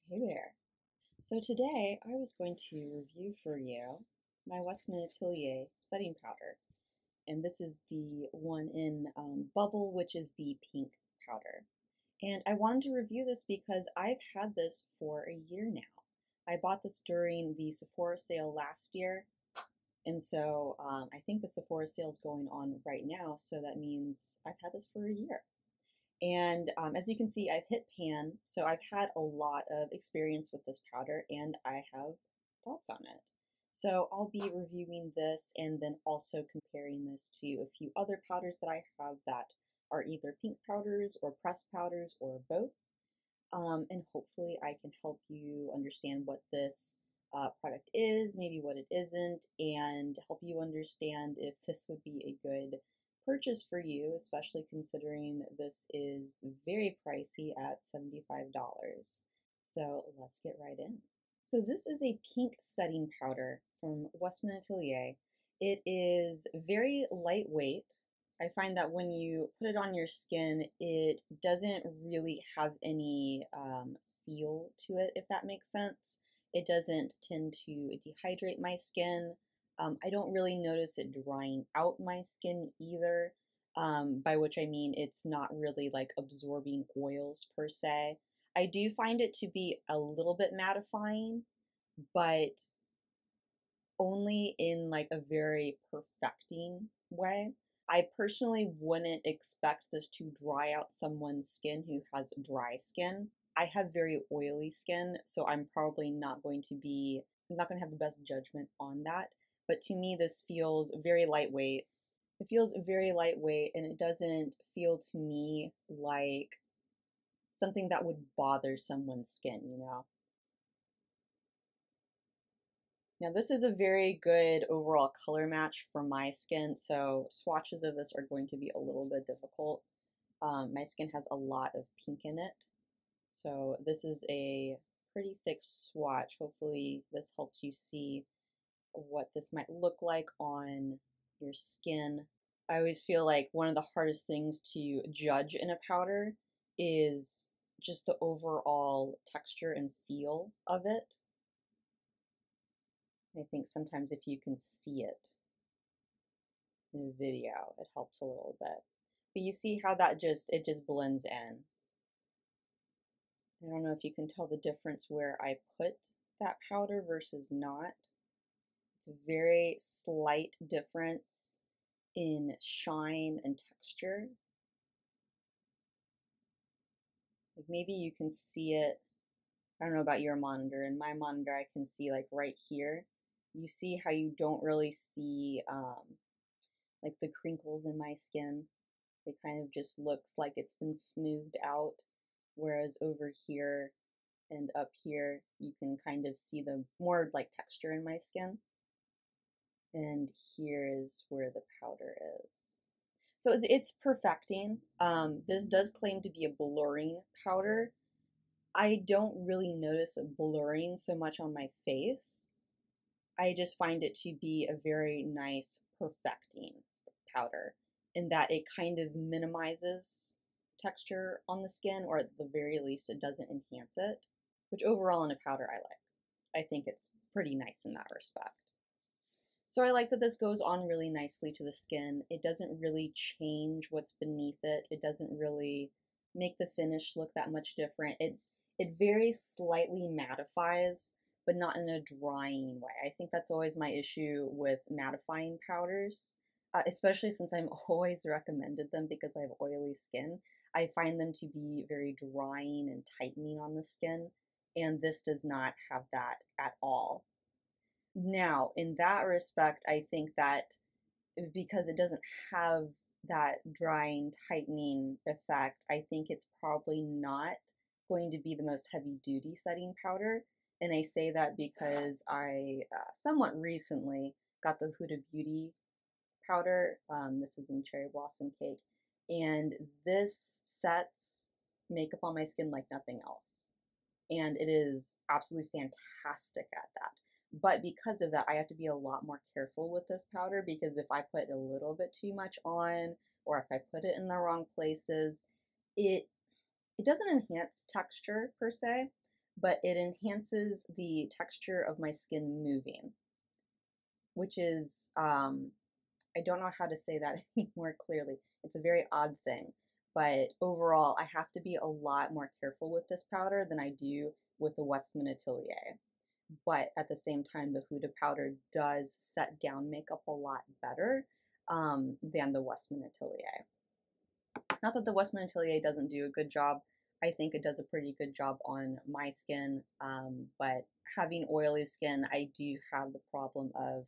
Hey there. So today I was going to review for you my Westman Atelier setting powder. And this is the one in Bubble, which is the pink powder. And I wanted to review this because I've had this for a year now. I bought this during the Sephora sale last year. And so I think the Sephora sale is going on right now. So that means I've had this for a year. And as you can see, I've hit pan, so I've had a lot of experience with this powder and I have thoughts on it. So I'll be reviewing this and then also comparing this to a few other powders that I have that are either pink powders or pressed powders or both. And hopefully I can help you understand what this product is, maybe what it isn't, and help you understand if this would be a good purchase for you, especially considering this is very pricey at $75. So let's get right in. So this is a pink setting powder from Westman Atelier. It is very lightweight. I find that when you put it on your skin, it doesn't really have any feel to it, if that makes sense. It doesn't tend to dehydrate my skin. I don't really notice it drying out my skin either, by which I mean it's not really like absorbing oils per se. I do find it to be a little bit mattifying, but only in like a very perfecting way. I personally wouldn't expect this to dry out someone's skin who has dry skin. I have very oily skin, so I'm probably not going to be, I'm not going to have the best judgment on that. But to me, this feels very lightweight. It feels very lightweight, and it doesn't feel to me like something that would bother someone's skin, you know? Now this is a very good overall color match for my skin, so swatches of this are going to be a little bit difficult. My skin has a lot of pink in it, so this is a pretty thick swatch. Hopefully this helps you see what this might look like on your skin. I always feel like one of the hardest things to judge in a powder is just the overall texture and feel of it. I think sometimes if you can see it in a video, it helps a little bit. But you see how that it just blends in. I don't know if you can tell the difference where I put that powder versus not. It's a very slight difference in shine and texture. Like maybe you can see it, I don't know about your monitor. In my monitor, I can see like right here. You see how you don't really see like the crinkles in my skin. It kind of just looks like it's been smoothed out, whereas over here and up here, you can kind of see the more like texture in my skin. And here is where the powder is. So it's perfecting. This does claim to be a blurring powder. I don't really notice a blurring so much on my face. I just find it to be a very nice perfecting powder in that it kind of minimizes texture on the skin, or at the very least it doesn't enhance it, which overall in a powder I like. I think it's pretty nice in that respect. So I like that this goes on really nicely to the skin. It doesn't really change what's beneath it. It doesn't really make the finish look that much different. It very slightly mattifies, but not in a drying way. I think that's always my issue with mattifying powders, especially since I'm always recommended them because I have oily skin. I find them to be very drying and tightening on the skin, and this does not have that at all. Now, in that respect, I think that because it doesn't have that drying, tightening effect, I think it's probably not going to be the most heavy duty setting powder. And I say that because I somewhat recently got the Huda Beauty powder. This is in Cherry Blossom Cake. And this sets makeup on my skin like nothing else. And it is absolutely fantastic at that. But because of that, I have to be a lot more careful with this powder because if I put a little bit too much on or if I put it in the wrong places, it doesn't enhance texture per se, but it enhances the texture of my skin moving, which is, I don't know how to say that any more clearly. It's a very odd thing, but overall, I have to be a lot more careful with this powder than I do with the Westman Atelier. But at the same time, the Huda powder does set down makeup a lot better than the Westman Atelier. Not that the Westman Atelier doesn't do a good job. I think it does a pretty good job on my skin, but having oily skin, I do have the problem of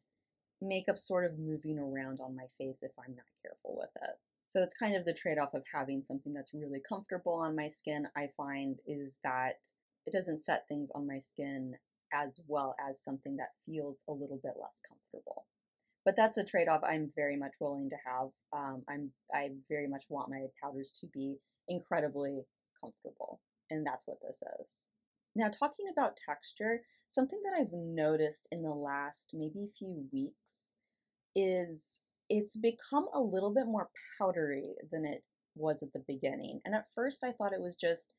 makeup sort of moving around on my face if I'm not careful with it. So it's kind of the trade-off of having something that's really comfortable on my skin, I find, is that it doesn't set things on my skin as well as something that feels a little bit less comfortable. But that's a trade-off I'm very much willing to have. I very much want my powders to be incredibly comfortable, and that's what this is. Now, talking about texture, something that I've noticed in the last maybe few weeks is it's become a little bit more powdery than it was at the beginning. And at first I thought it was just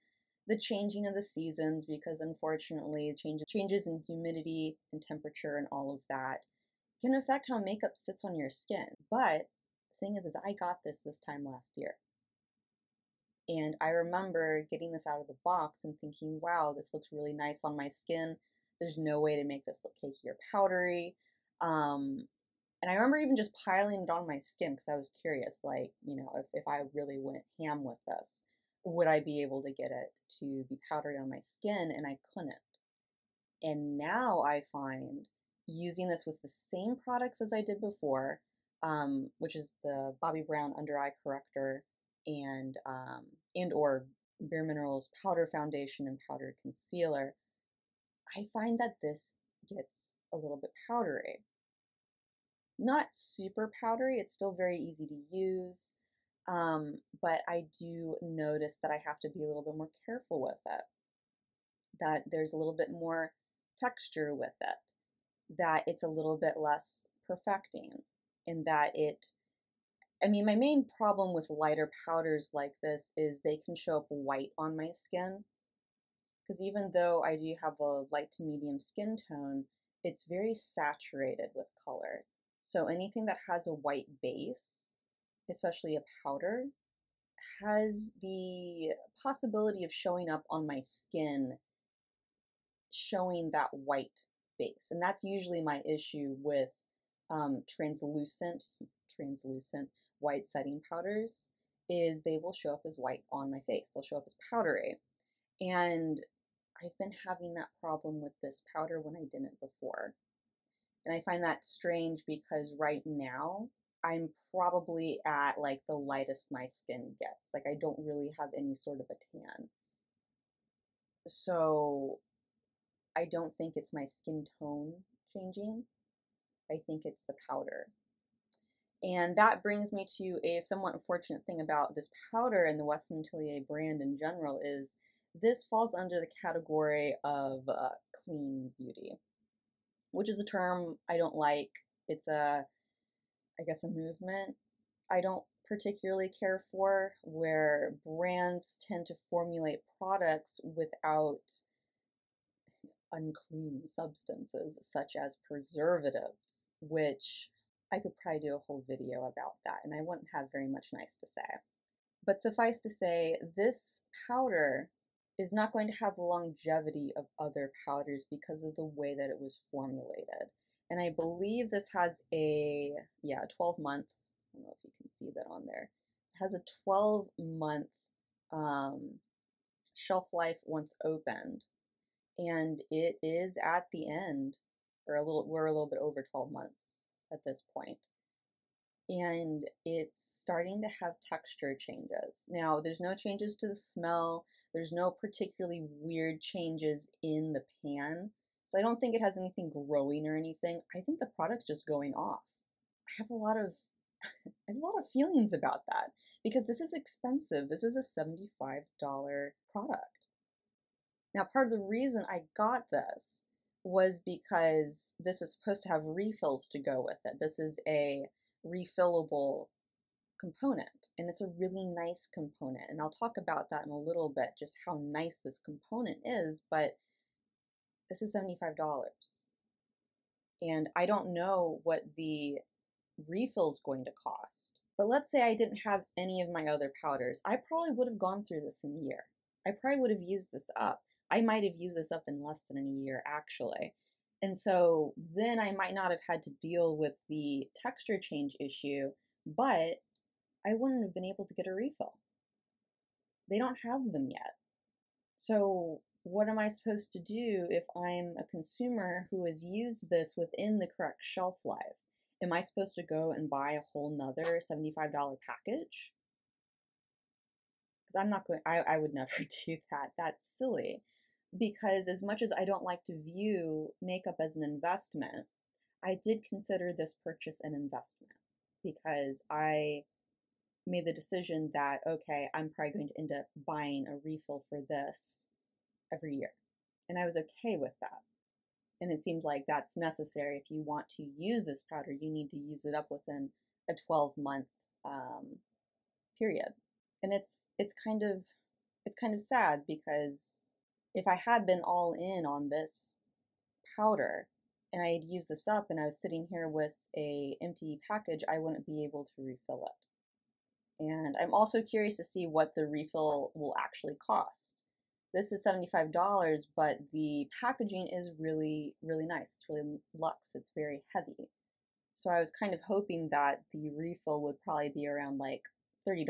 the changing of the seasons because unfortunately changes in humidity and temperature and all of that can affect how makeup sits on your skin. But the thing is I got this time last year. And I remember getting this out of the box and thinking, wow, this looks really nice on my skin. There's no way to make this look cakey or powdery. And I remember even just piling it on my skin because I was curious, like, you know, if I really went ham with this, would I be able to get it to be powdery on my skin? And I couldn't. And now I find using this with the same products as I did before, which is the Bobbi Brown Under Eye Corrector and or Bare Minerals Powder Foundation and Powder Concealer, I find that this gets a little bit powdery. Not super powdery, it's still very easy to use, but I do notice that I have to be a little bit more careful with it, that there's a little bit more texture with it, that it's a little bit less perfecting, and that I mean, my main problem with lighter powders like this is they can show up white on my skin, because even though I do have a light to medium skin tone, it's very saturated with color. So anything that has a white base, especially a powder, has the possibility of showing up on my skin showing that white base. And that's usually my issue with translucent white setting powders, is they will show up as white on my face. They'll show up as powdery. And I've been having that problem with this powder when I didn't before. And I find that strange because right now I'm probably at like the lightest my skin gets. Like I don't really have any sort of a tan. So I don't think it's my skin tone changing. I think it's the powder. And that brings me to a somewhat unfortunate thing about this powder and the Westman Atelier brand in general is this falls under the category of clean beauty, which is a term I don't like. It's I guess, a movement I don't particularly care for, where brands tend to formulate products without unclean substances such as preservatives, which I could probably do a whole video about that, and I wouldn't have very much nice to say. But suffice to say, this powder is not going to have the longevity of other powders because of the way that it was formulated. And I believe this has a 12-month, I don't know if you can see that on there. It has a 12-month shelf life once opened. And it is at the end, or we're a little bit over 12 months at this point. And it's starting to have texture changes. Now, there's no changes to the smell. There's no particularly weird changes in the pan. So I don't think it has anything growing or anything. I think the product's just going off. I have a lot of feelings about that because this is expensive. This is a $75 product. Now, part of the reason I got this was because this is supposed to have refills to go with it. This is a refillable component, and it's a really nice component. And I'll talk about that in a little bit, just how nice this component is. But this is $75. And I don't know what the refill's going to cost. But let's say I didn't have any of my other powders. I probably would have gone through this in a year. I probably would have used this up. I might have used this up in less than a year, actually. And so then I might not have had to deal with the texture change issue, but I wouldn't have been able to get a refill. They don't have them yet. So what am I supposed to do if I'm a consumer who has used this within the correct shelf life? Am I supposed to go and buy a whole nother $75 package? Because I'm not going, I would never do that. That's silly. Because as much as I don't like to view makeup as an investment, I did consider this purchase an investment because I made the decision that, okay, I'm probably going to end up buying a refill for this every year. And I was okay with that. And it seems like that's necessary. If you want to use this powder, you need to use it up within a 12-month period. And it's kind of sad because if I had been all in on this powder and I had used this up and I was sitting here with a empty package, I wouldn't be able to refill it. And I'm also curious to see what the refill will actually cost. This is $75, but the packaging is really, really nice. It's really luxe. It's very heavy. So I was kind of hoping that the refill would probably be around like $30.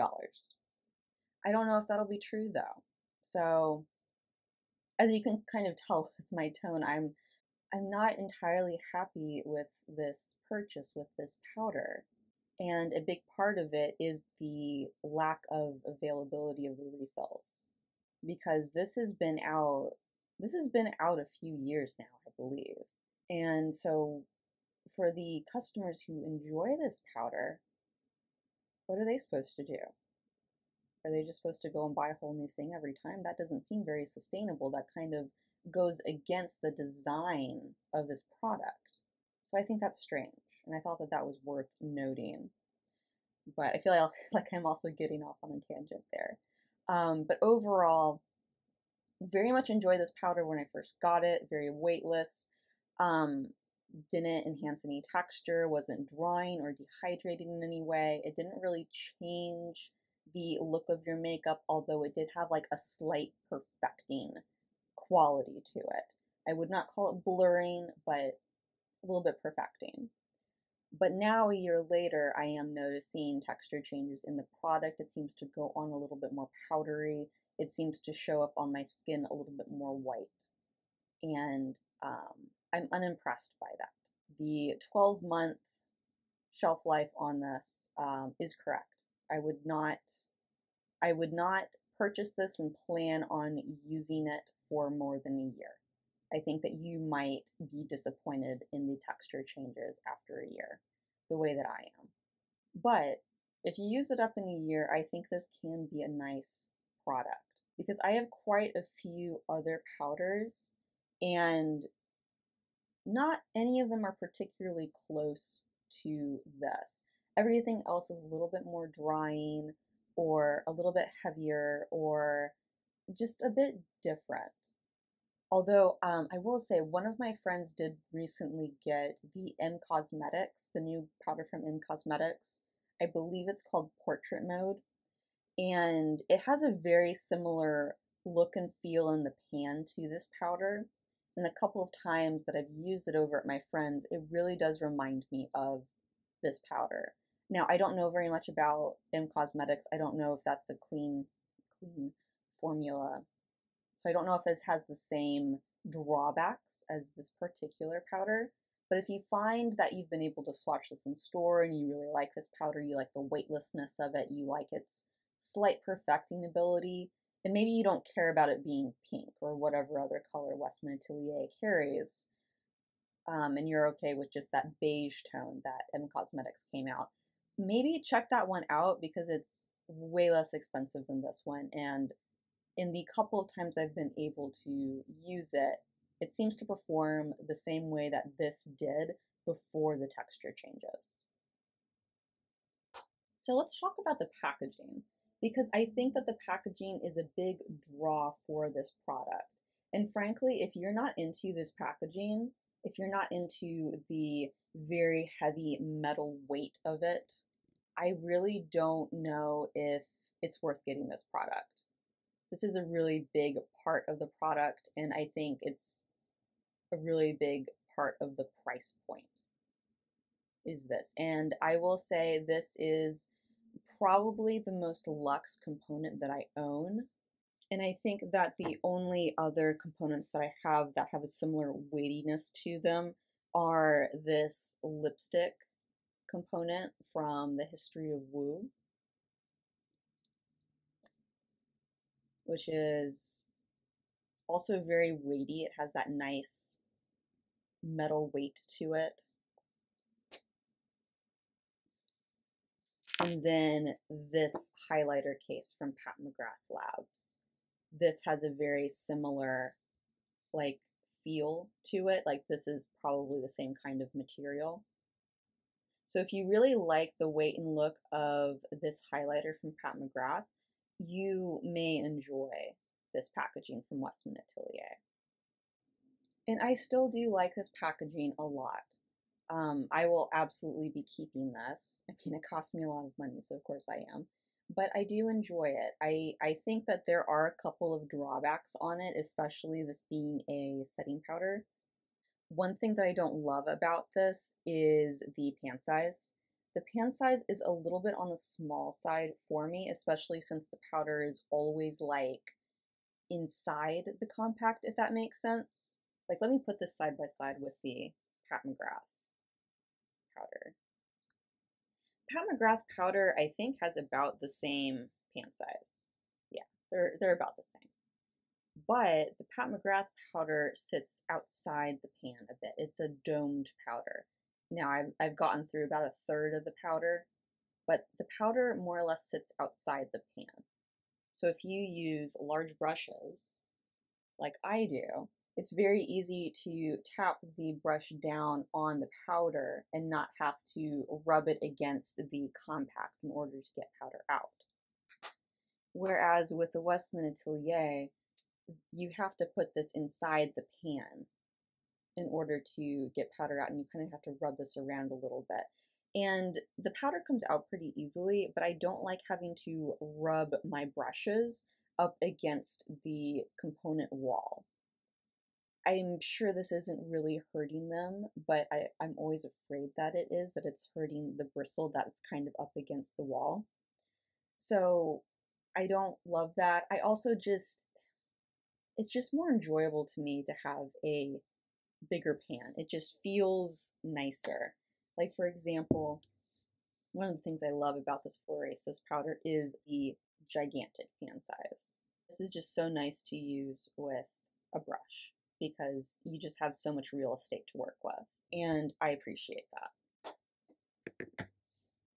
I don't know if that'll be true though. So as you can kind of tell with my tone, I'm not entirely happy with this purchase with this powder. And a big part of it is the lack of availability of the refills. Because this has been out a few years now, I believe. And so for the customers who enjoy this powder, what are they supposed to do? Are they just supposed to go and buy a whole new thing every time? That doesn't seem very sustainable. That kind of goes against the design of this product. So I think that's strange. And I thought that that was worth noting. But I feel like I'm also getting off on a tangent there. But overall, very much enjoyed this powder when I first got it. Very weightless. Didn't enhance any texture, wasn't drying or dehydrating in any way. It didn't really change the look of your makeup, although it did have like a slight perfecting quality to it. I would not call it blurring, but a little bit perfecting. But now, a year later, I am noticing texture changes in the product. It seems to go on a little bit more powdery. It seems to show up on my skin a little bit more white. And I'm unimpressed by that. The 12-month shelf life on this is correct. I would not purchase this and plan on using it for more than a year. I think that you might be disappointed in the texture changes after a year, the way that I am. But if you use it up in a year, I think this can be a nice product because I have quite a few other powders and not any of them are particularly close to this. Everything else is a little bit more drying or a little bit heavier or just a bit different. Although I will say one of my friends did recently get the M Cosmetics, the new powder from M Cosmetics. I believe it's called Portrait Mode. And it has a very similar look and feel in the pan to this powder. And the couple of times that I've used it over at my friend's, it really does remind me of this powder. Now, I don't know very much about M Cosmetics. I don't know if that's a clean formula. So I don't know if this has the same drawbacks as this particular powder. But if you find that you've been able to swatch this in store and you really like this powder, you like the weightlessness of it, you like its slight perfecting ability, and maybe you don't care about it being pink or whatever other color Westman Atelier carries, and you're okay with just that beige tone that M Cosmetics came out, maybe check that one out because it's way less expensive than this one. And in the couple of times I've been able to use it, it seems to perform the same way that this did before the texture changes. So let's talk about the packaging, because I think that the packaging is a big draw for this product. And frankly, if you're not into this packaging, if you're not into the very heavy metal weight of it, I really don't know if it's worth getting this product. This is a really big part of the product, and I think it's a really big part of the price point is this. And I will say this is probably the most luxe component that I own. And I think that the only other components that I have that have a similar weightiness to them are this lipstick component from the History of Woo, which is also very weighty. It has that nice metal weight to it. And then this highlighter case from Pat McGrath Labs. This has a very similar like feel to it. Like this is probably the same kind of material. So if you really like the weight and look of this highlighter from Pat McGrath, you may enjoy this packaging from Westman Atelier. And I still do like this packaging a lot. I will absolutely be keeping this. I mean, it cost me a lot of money, so of course I am. But I do enjoy it. I think that there are a couple of drawbacks on it, especially this being a setting powder. One thing that I don't love about this is the pan size. The pan size is a little bit on the small side for me, especially since the powder is always like inside the compact, if that makes sense. Like, let me put this side by side with the Pat McGrath powder. Pat McGrath powder, I think, has about the same pan size. Yeah, they're about the same. But the Pat McGrath powder sits outside the pan a bit. It's a domed powder. Now, I've gotten through about a third of the powder, but the powder more or less sits outside the pan. So if you use large brushes, like I do, it's very easy to tap the brush down on the powder and not have to rub it against the compact in order to get powder out. Whereas with the Westman Atelier, you have to put this inside the pan in order to get powder out, and you kind of have to rub this around a little bit. And the powder comes out pretty easily, but I don't like having to rub my brushes up against the component wall. I'm sure this isn't really hurting them, but I'm always afraid that it is, that it's hurting the bristle that's kind of up against the wall. So I don't love that. I also just, it's just more enjoyable to me to have a bigger pan. It just feels nicer. Like for example, one of the things I love about this Florasis powder is the gigantic pan size. This is just so nice to use with a brush because you just have so much real estate to work with, and I appreciate that.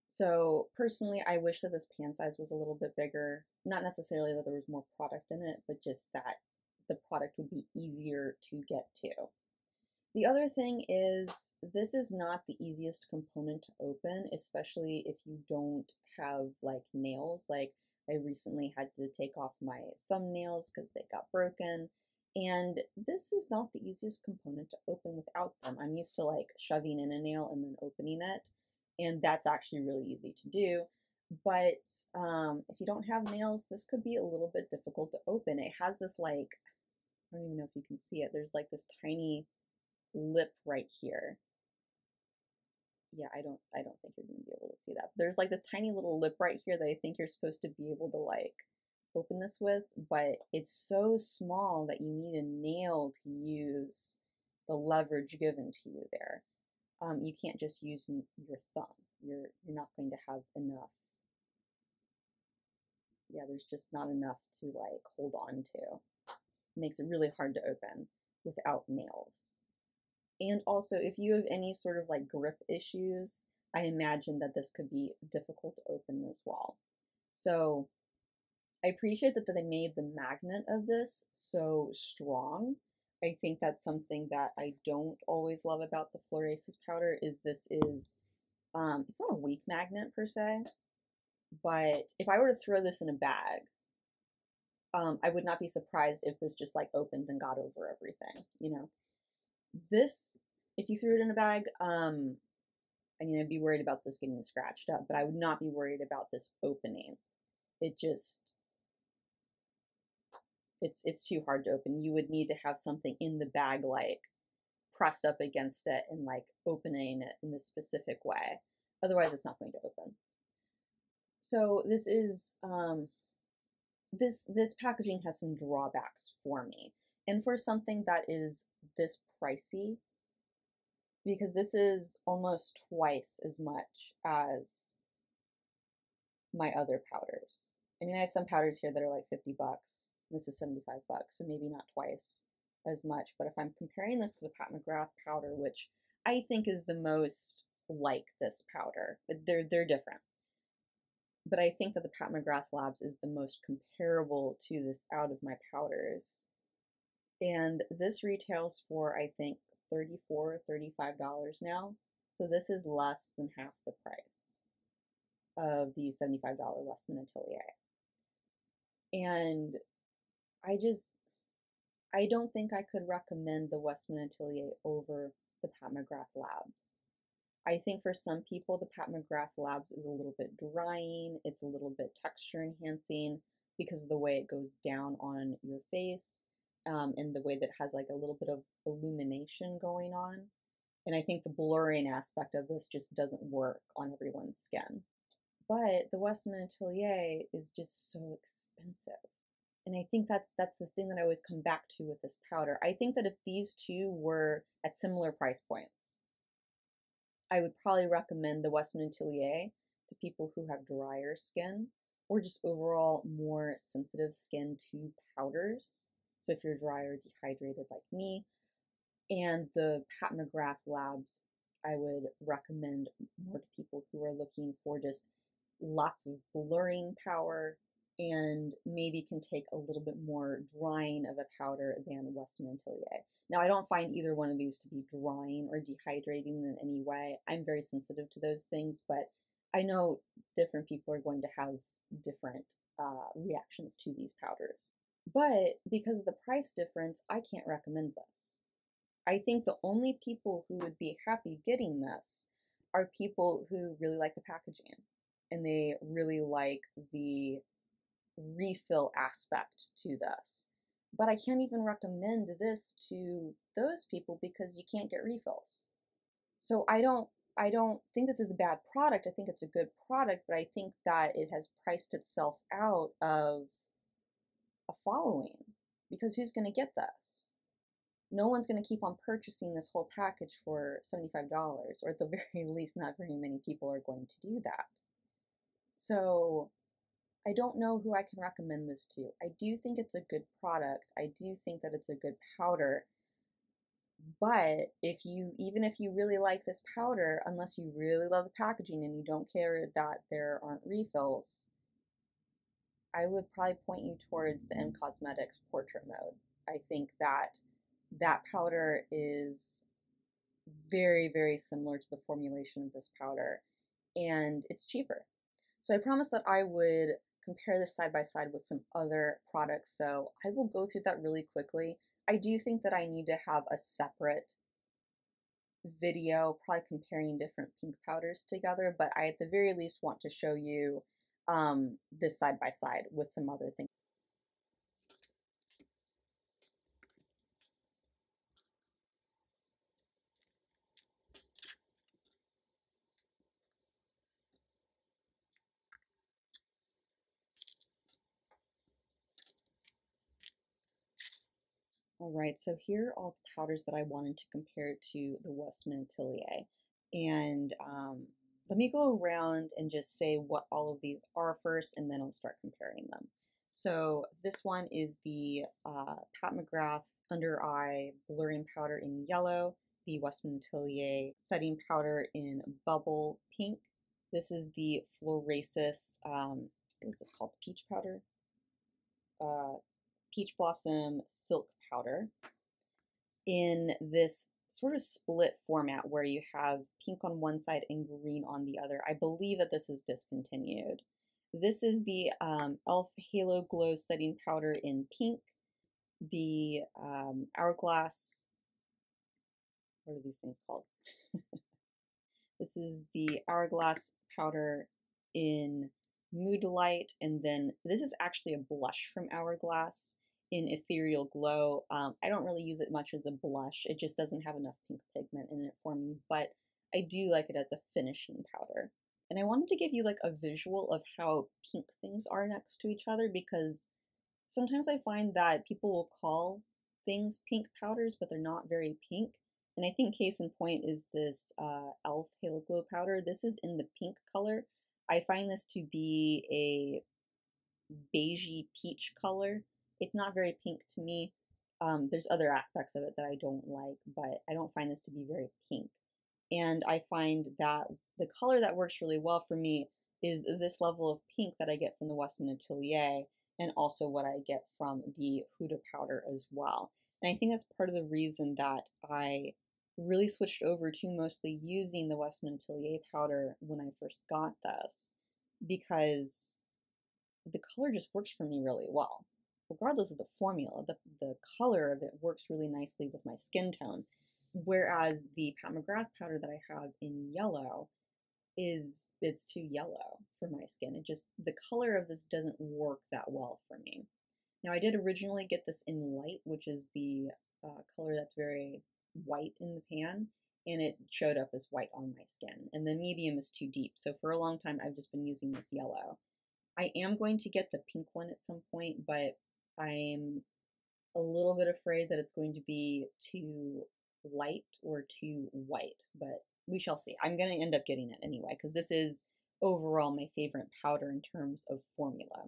So personally, I wish that this pan size was a little bit bigger. Not necessarily that there was more product in it, but just that the product would be easier to get to. The other thing is, this is not the easiest component to open, especially if you don't have like nails. Like I recently had to take off my thumbnails because they got broken. And this is not the easiest component to open without them. I'm used to like shoving in a nail and then opening it. And that's actually really easy to do. But if you don't have nails, this could be a little bit difficult to open. It has this like, I don't even know if you can see it. There's like this tiny lip right here. Yeah, I don't think you're gonna be able to see that. There's like this tiny little lip right here that I think you're supposed to be able to like open this with, but it's so small that you need a nail to use the leverage given to you there. You can't just use your thumb. You're not going to have enough. Yeah, there's just not enough to like hold on to. It makes it really hard to open without nails. And also, if you have any sort of like grip issues, I imagine that this could be difficult to open as well. So I appreciate that they made the magnet of this so strong. I think that's something that I don't always love about the Florasis powder is this is, it's not a weak magnet per se, but if I were to throw this in a bag, I would not be surprised if this just like opened and got over everything, you know. This, if you threw it in a bag, I mean, I'd be worried about this getting scratched up, but I would not be worried about this opening. It just, it's too hard to open. You would need to have something in the bag like pressed up against it and like opening it in this specific way. Otherwise, it's not going to open. So this is this packaging has some drawbacks for me, and for something that is this pricey, because this is almost twice as much as my other powders. I mean, I have some powders here that are like $50. This is $75, so maybe not twice as much. But if I'm comparing this to the Pat McGrath powder, which I think is the most like this powder, but they're different. But I think that the Pat McGrath Labs is the most comparable to this out of my powders. And this retails for, I think, $34, $35 now. So this is less than half the price of the $75 Westman Atelier. And I don't think I could recommend the Westman Atelier over the Pat McGrath Labs. I think for some people, the Pat McGrath Labs is a little bit drying. It's a little bit texture enhancing because of the way it goes down on your face, and the way that it has like a little bit of illumination going on. And I think the blurring aspect of this just doesn't work on everyone's skin. But the Westman Atelier is just so expensive. And I think that's the thing that I always come back to with this powder. I think that if these two were at similar price points, I would probably recommend the Westman Atelier to people who have drier skin or just overall more sensitive skin to powders. So if you're dry or dehydrated like me, and the Pat McGrath Labs, I would recommend more to people who are looking for just lots of blurring power and maybe can take a little bit more drying of a powder than Westman Atelier. Now, I don't find either one of these to be drying or dehydrating in any way. I'm very sensitive to those things, but I know different people are going to have different reactions to these powders. But because of the price difference, I can't recommend this. I think the only people who would be happy getting this are people who really like the packaging and they really like the refill aspect to this. But I can't even recommend this to those people because you can't get refills. So I don't think this is a bad product. I think it's a good product, but I think that it has priced itself out of a following because who's going to get this? No one's going to keep on purchasing this whole package for $75, or at the very least, not very many people are going to do that. So I don't know who I can recommend this to. I do think it's a good product. I do think that it's a good powder. But even if you really like this powder, unless you really love the packaging and you don't care that there aren't refills, I would probably point you towards the M Cosmetics Portrait Mode. I think that powder is very, very similar to the formulation of this powder, and it's cheaper. So I promised that I would compare this side by side with some other products, so I will go through that really quickly. I do think that I need to have a separate video, probably comparing different pink powders together, but I at the very least want to show you this side by side with some other things. All right, so here are all the powders that I wanted to compare to the Westman Atelier. And let me go around and just say what all of these are first, and then I'll start comparing them. So this one is the Pat McGrath Under Eye Blurring Powder in yellow, the Westman Atelier Setting Powder in Bubble Pink. This is the Florasis, what is this called, Peach Powder? Peach Blossom Silk Powder in this sort of split format where you have pink on one side and green on the other. I believe that this is discontinued. This is the e.l.f. Halo Glow Setting Powder in pink, the Hourglass, what are these things called? This is the Hourglass powder in Mood Light, and then this is actually a blush from Hourglass in Ethereal Glow. I don't really use it much as a blush. It just doesn't have enough pink pigment in it for me, but I do like it as a finishing powder. And I wanted to give you like a visual of how pink things are next to each other, because sometimes I find that people will call things pink powders, but they're not very pink. And I think case in point is this e.l.f. Halo Glow powder. This is in the pink color. I find this to be a beigey peach color. It's not very pink to me. There's other aspects of it that I don't like, but I don't find this to be very pink. And I find that the color that works really well for me is this level of pink that I get from the Westman Atelier, and also what I get from the Huda powder as well. And I think that's part of the reason that I really switched over to mostly using the Westman Atelier powder when I first got this, because the color just works for me really well. Regardless of the formula, the color of it works really nicely with my skin tone. Whereas the Pat McGrath powder that I have in yellow it's too yellow for my skin. It just, the color of this doesn't work that well for me. Now I did originally get this in light, which is the color that's very white in the pan, and it showed up as white on my skin. And the medium is too deep, so for a long time I've just been using this yellow. I am going to get the pink one at some point, but I'm a little bit afraid that it's going to be too light or too white, but we shall see. I'm going to end up getting it anyway, because this is overall my favorite powder in terms of formula.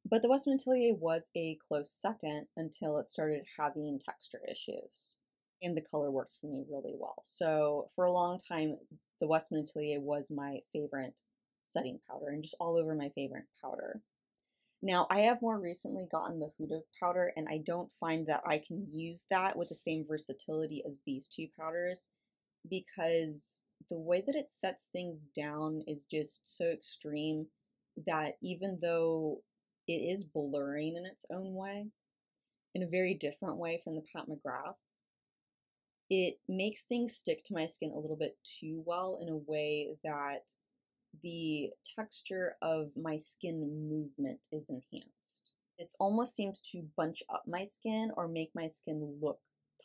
But the Westman Atelier was a close second until it started having texture issues. And the color worked for me really well. So for a long time, the Westman Atelier was my favorite setting powder, and just all over my favorite powder. Now, I have more recently gotten the Huda powder, and I don't find that I can use that with the same versatility as these two powders, because the way that it sets things down is just so extreme that even though it is blurring in its own way, in a very different way from the Pat McGrath, it makes things stick to my skin a little bit too well in a way that the texture of my skin movement is enhanced. This almost seems to bunch up my skin or make my skin look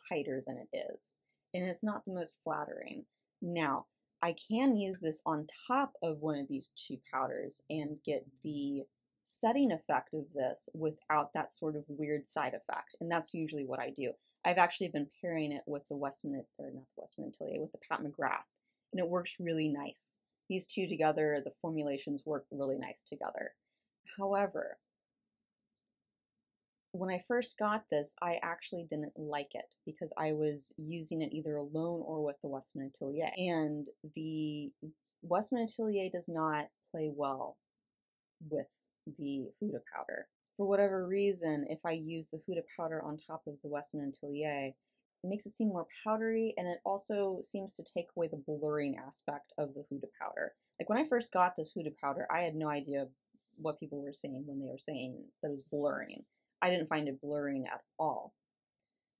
tighter than it is, and it's not the most flattering. Now, I can use this on top of one of these two powders and get the setting effect of this without that sort of weird side effect, and that's usually what I do. I've actually been pairing it with the Westman, or not the Westman Atelier, with the Pat McGrath, and it works really nice. These two together, the formulations work really nice together. However, when I first got this, I actually didn't like it because I was using it either alone or with the Westman Atelier. And the Westman Atelier does not play well with the Huda powder. For whatever reason, if I use the Huda powder on top of the Westman Atelier, it makes it seem more powdery, and it also seems to take away the blurring aspect of the Huda powder. Like when I first got this Huda powder, I had no idea what people were saying when they were saying that it was blurring. I didn't find it blurring at all.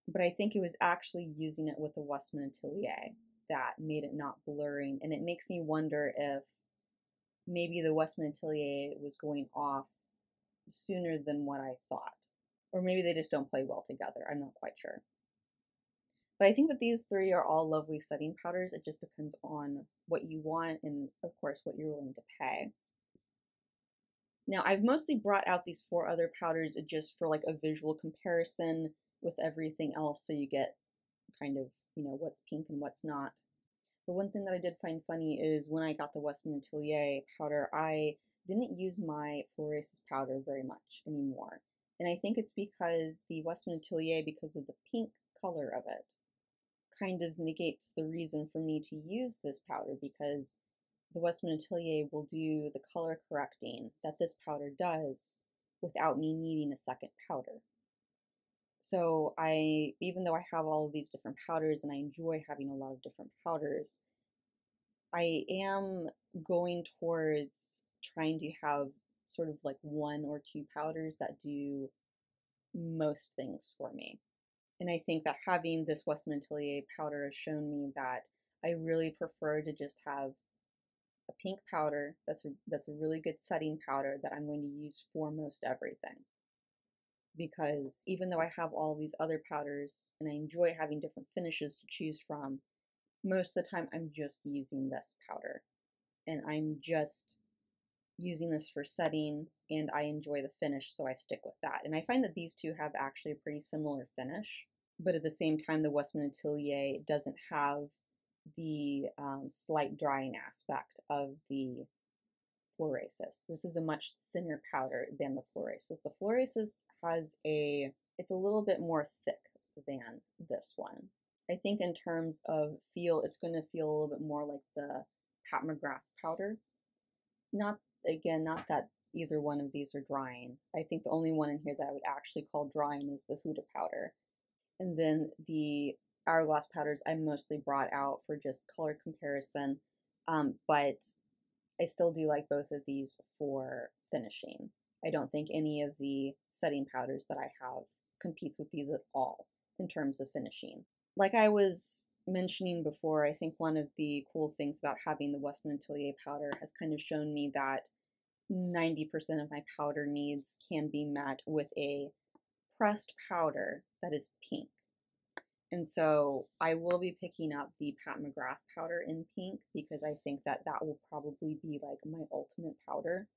But I think it was actually using it with the Westman Atelier that made it not blurring, and it makes me wonder if maybe the Westman Atelier was going off sooner than what I thought. Or maybe they just don't play well together. I'm not quite sure. But I think that these three are all lovely setting powders. It just depends on what you want and, of course, what you're willing to pay. Now, I've mostly brought out these four other powders just for like a visual comparison with everything else, so you get kind of, you know, what's pink and what's not. But one thing that I did find funny is when I got the Westman Atelier powder, I didn't use my Florasis powder very much anymore. And I think it's because the Westman Atelier, because of the pink color of it, kind of negates the reason for me to use this powder, because the Westman Atelier will do the color correcting that this powder does without me needing a second powder. So even though I have all of these different powders and I enjoy having a lot of different powders, I am going towards trying to have sort of like one or two powders that do most things for me. And I think that having this Westman Atelier powder has shown me that I really prefer to just have a pink powder that's a really good setting powder that I'm going to use for most everything. Because even though I have all these other powders and I enjoy having different finishes to choose from, most of the time I'm just using this powder. And I'm just using this for setting, and I enjoy the finish, so I stick with that. And I find that these two have actually a pretty similar finish, but at the same time, the Westman Atelier doesn't have the slight drying aspect of the Florasis. This is a much thinner powder than the Florasis. The Florasis it's a little bit more thick than this one. I think in terms of feel, it's going to feel a little bit more like the Pat McGrath powder. Not that either one of these are drying. I think the only one in here that I would actually call drying is the Huda powder. And then the Hourglass powders I mostly brought out for just color comparison, but I still do like both of these for finishing. I don't think any of the setting powders that I have competes with these at all in terms of finishing. Like I was mentioning before, I think one of the cool things about having the Westman Atelier powder has kind of shown me that 90% of my powder needs can be met with a pressed powder that is pink. And so I will be picking up the Pat McGrath powder in pink because I think that that will probably be like my ultimate powder.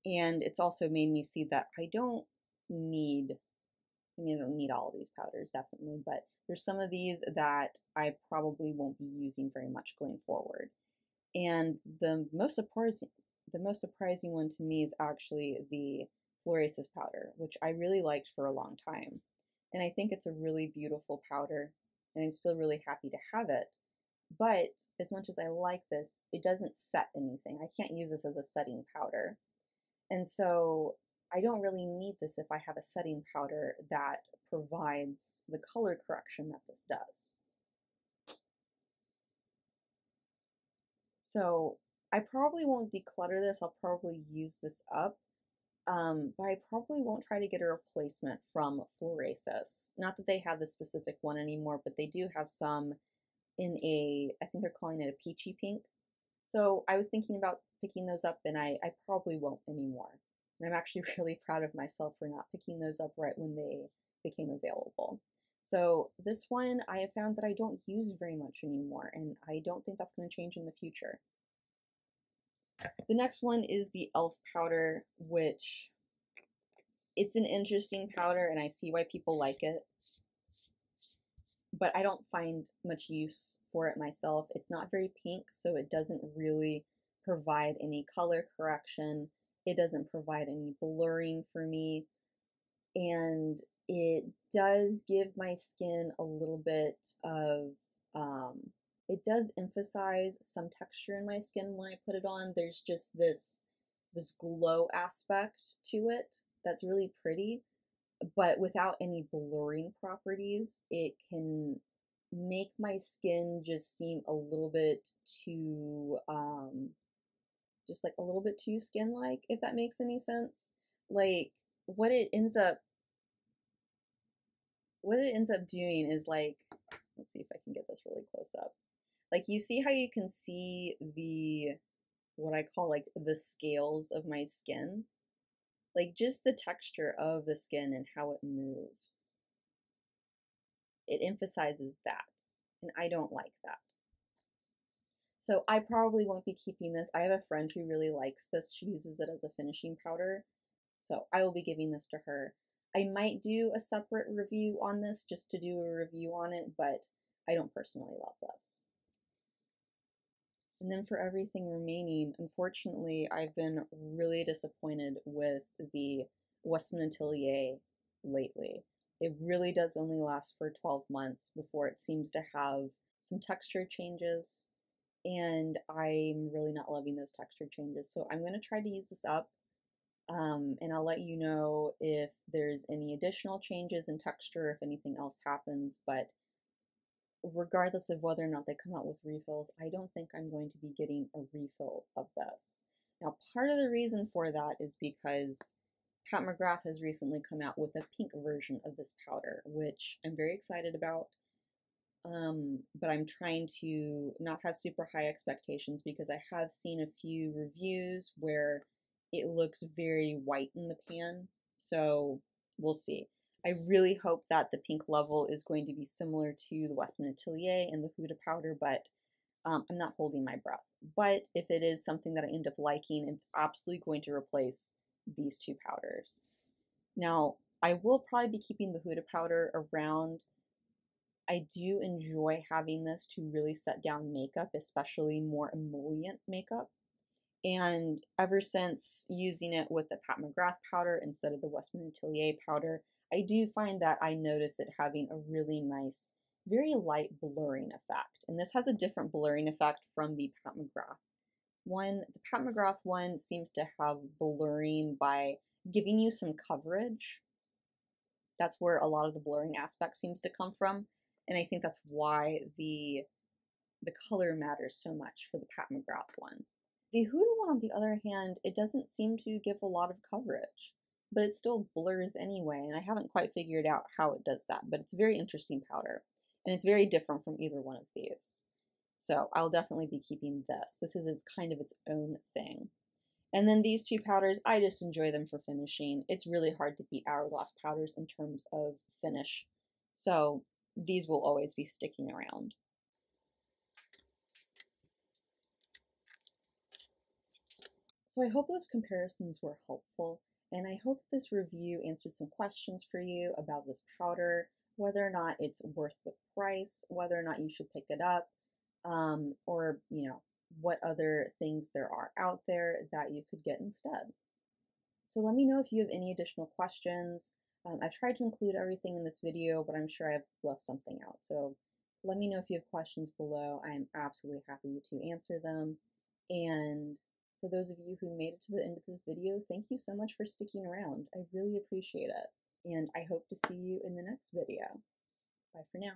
And it's also made me see that I don't need all of these powders, definitely, but there's some of these that I probably won't be using very much going forward. And the most surprising one to me is actually the Florasis powder, which I really liked for a long time. And I think it's a really beautiful powder, and I'm still really happy to have it. But as much as I like this, it doesn't set anything. I can't use this as a setting powder. And so I don't really need this if I have a setting powder that provides the color correction that this does. So I probably won't declutter this. I'll probably use this up. But I probably won't try to get a replacement from Florasis. Not that they have the specific one anymore, but they do have some in I think they're calling it a peachy pink. So I was thinking about picking those up, and I probably won't anymore. And I'm actually really proud of myself for not picking those up right when they became available. So this one I have found that I don't use very much anymore, and I don't think that's going to change in the future. The next one is the e.l.f. powder, which it's an interesting powder and I see why people like it, but I don't find much use for it myself. It's not very pink, so it doesn't really provide any color correction. It doesn't provide any blurring for me, and it does give my skin a little bit of it does emphasize some texture in my skin when I put it on. There's just this glow aspect to it that's really pretty, but without any blurring properties. It can make my skin just seem a little bit too just like a little bit too skin-like, if that makes any sense. Like what it ends up doing is like, let's see if I can get this really close up. Like you see how you can see what I call like the scales of my skin? Like just the texture of the skin and how it moves. It emphasizes that, and I don't like that. So I probably won't be keeping this. I have a friend who really likes this. She uses it as a finishing powder. So I will be giving this to her. I might do a separate review on this just to do a review on it, but I don't personally love this. And then for everything remaining, unfortunately, I've been really disappointed with the Westman Atelier lately. It really does only last for 12 months before it seems to have some texture changes, and I'm really not loving those texture changes. So I'm going to try to use this up, and I'll let you know if there's any additional changes in texture, if anything else happens, but regardless of whether or not they come out with refills, I don't think I'm going to be getting a refill of this. Now, part of the reason for that is because Pat McGrath has recently come out with a pink version of this powder, which I'm very excited about. But I'm trying to not have super high expectations because I have seen a few reviews where it looks very white in the pan. So we'll see. I really hope that the pink level is going to be similar to the Westman Atelier and the Huda powder, but I'm not holding my breath. But if it is something that I end up liking, it's absolutely going to replace these two powders. Now, I will probably be keeping the Huda powder around. I do enjoy having this to really set down makeup, especially more emollient makeup. And ever since using it with the Pat McGrath powder instead of the Westman Atelier powder, I do find that I notice it having a really nice, very light blurring effect. And this has a different blurring effect from the Pat McGrath one. The Pat McGrath one seems to have blurring by giving you some coverage. That's where a lot of the blurring aspect seems to come from. And I think that's why the color matters so much for the Pat McGrath one. The Huda one, on the other hand, it doesn't seem to give a lot of coverage, but it still blurs anyway, and I haven't quite figured out how it does that, but it's a very interesting powder, and it's very different from either one of these. So I'll definitely be keeping this. This is kind of its own thing. And then these two powders, I just enjoy them for finishing. It's really hard to beat Hourglass powders in terms of finish. So these will always be sticking around. So I hope those comparisons were helpful, and I hope this review answered some questions for you about this powder, whether or not it's worth the price, whether or not you should pick it up, or, what other things there are out there that you could get instead. So let me know if you have any additional questions. I've tried to include everything in this video, but I'm sure I've left something out. So let me know if you have questions below. I am absolutely happy to answer them. And for those of you who made it to the end of this video, thank you so much for sticking around. I really appreciate it. And I hope to see you in the next video. Bye for now.